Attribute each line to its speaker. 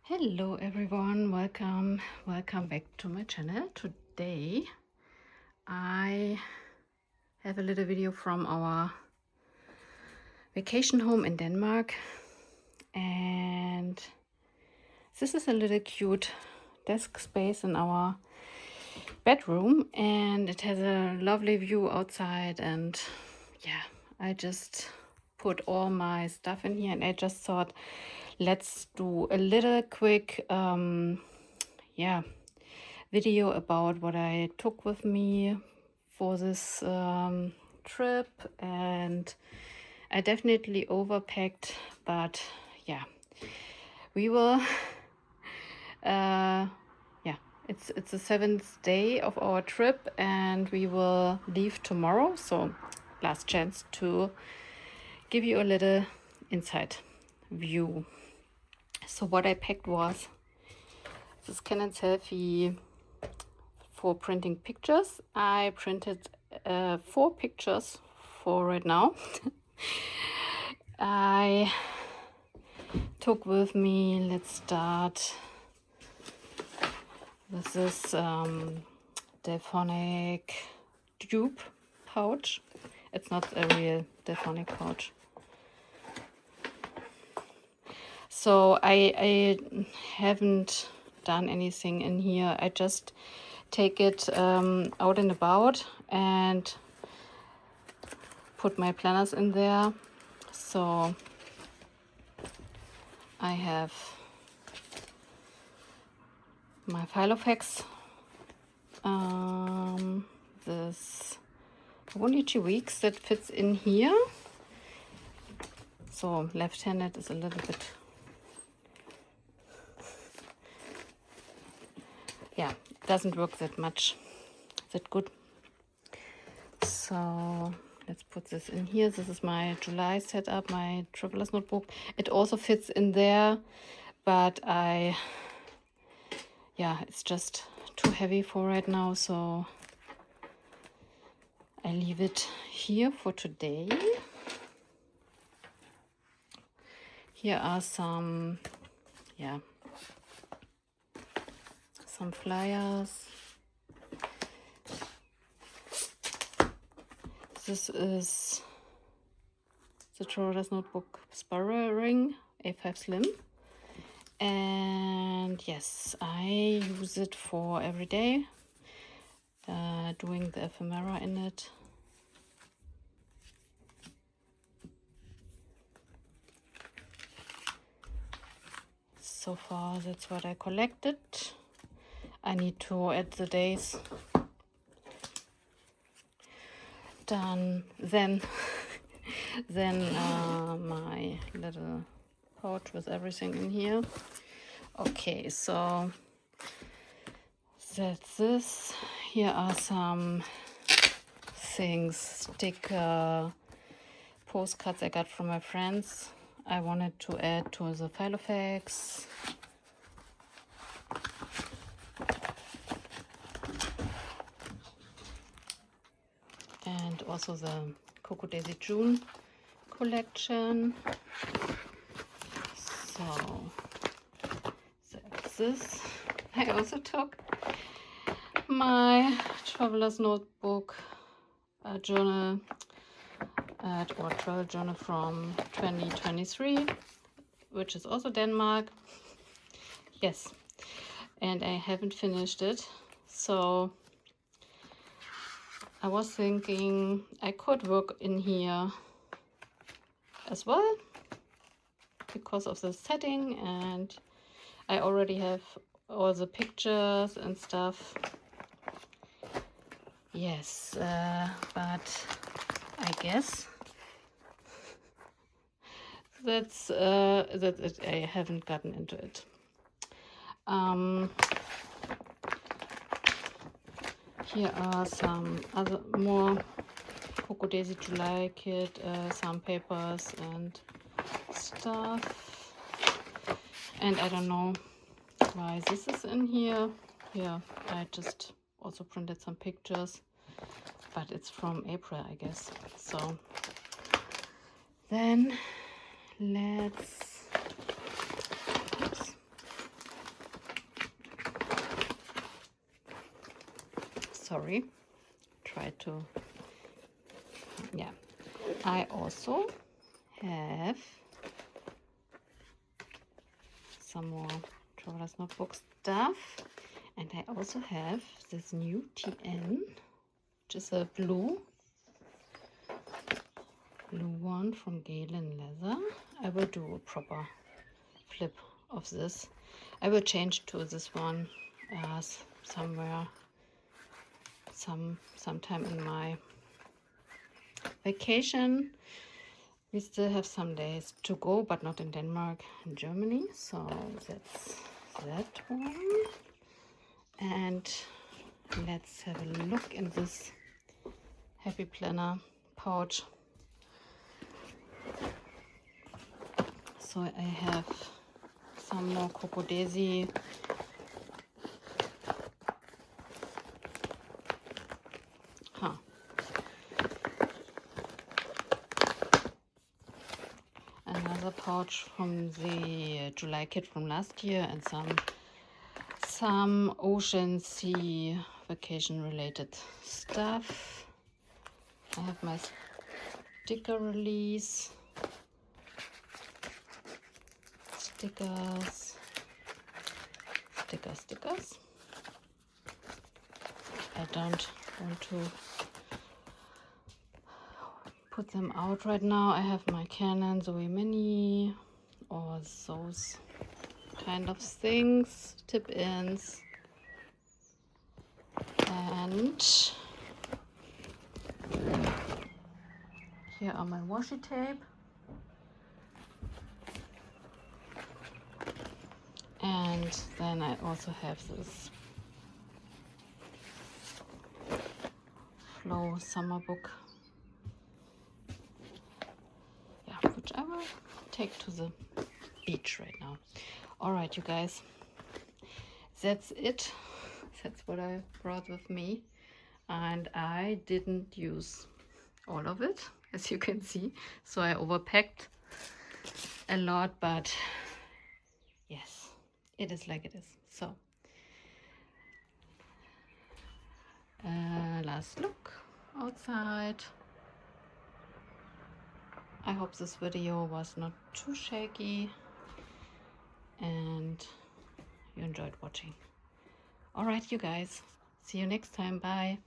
Speaker 1: Hello everyone, welcome back to my channel. Today I have a little video from our vacation home in Denmark, and this is a little cute desk space in our bedroom, and it has a lovely view outside. And yeah, I just put all my stuff in here, and I just thought let's do a little quick video about what I took with me for this trip. And I definitely overpacked, but yeah, we will it's the 7th day of our trip, and we will leave tomorrow, so last chance to give you a little inside view. So what I packed was this Canon Selfie for printing pictures. I printed 4 pictures for right now. I took with me, let's start with this Delphonic tube pouch. It's not a real Delphonic pouch. So I haven't done anything in here. I just take it out and about and put my planners in there. So I have my Filofax, this only 2 weeks that fits in here. So left-handed is a little bit, yeah, doesn't work that much, that good. So let's put this in here. This is my July setup, my traveler's notebook. It also fits in there, but it's just too heavy for right now, so I leave it here for today. Here are some flyers. This is the Traveler's Notebook Spiral Ring A5 Slim. And yes, I use it for every day, doing the ephemera in it. So far, that's what I collected. I need to add the days. Then my little pouch with everything in here. Okay, so that's this. Here are some things, sticker, postcards I got from my friends. I wanted to add to the Filofax. And also the Coco Daisy June collection. So that's this. I also took my traveler's notebook journal or travel journal from 2023, which is also Denmark. Yes, and I haven't finished it, so I was thinking I could work in here as well because of the setting, and I already have all the pictures and stuff. Yes, but I guess that's it. I haven't gotten into it. Here are some other more Coco Daisy July kit, some papers and stuff. And I don't know why this is in here. Yeah, I just also printed some pictures, but it's from April, I guess. So then let's sorry. Try to, yeah. I also have some more Traveler's Notebook stuff, and I also have this new TN, which is a blue one from Galen Leather. I will do a proper flip of this. I will change to this one somewhere sometime in my vacation. We still have some days to go, but not in Denmark, in Germany. So that's that one. And let's have a look in this Happy Planner pouch. So I have some more Cocodesi. Another pouch from the July kit from last year, and some ocean sea vacation related stuff. I have my sticker release, stickers. I don't want to put them out right now. I have my Canon Zoe Mini, or those kind of things, tip-ins, and here are my washi tape, and then I also have this Flow summer book, yeah, which I will take to the beach right now. All right, you guys, that's it. That's what I brought with me, and I didn't use all of it, as you can see, so I overpacked a lot, but yes, it is like it is. So last look outside. I hope this video was not too shaky and you enjoyed watching. All right, you guys, see you next time. Bye.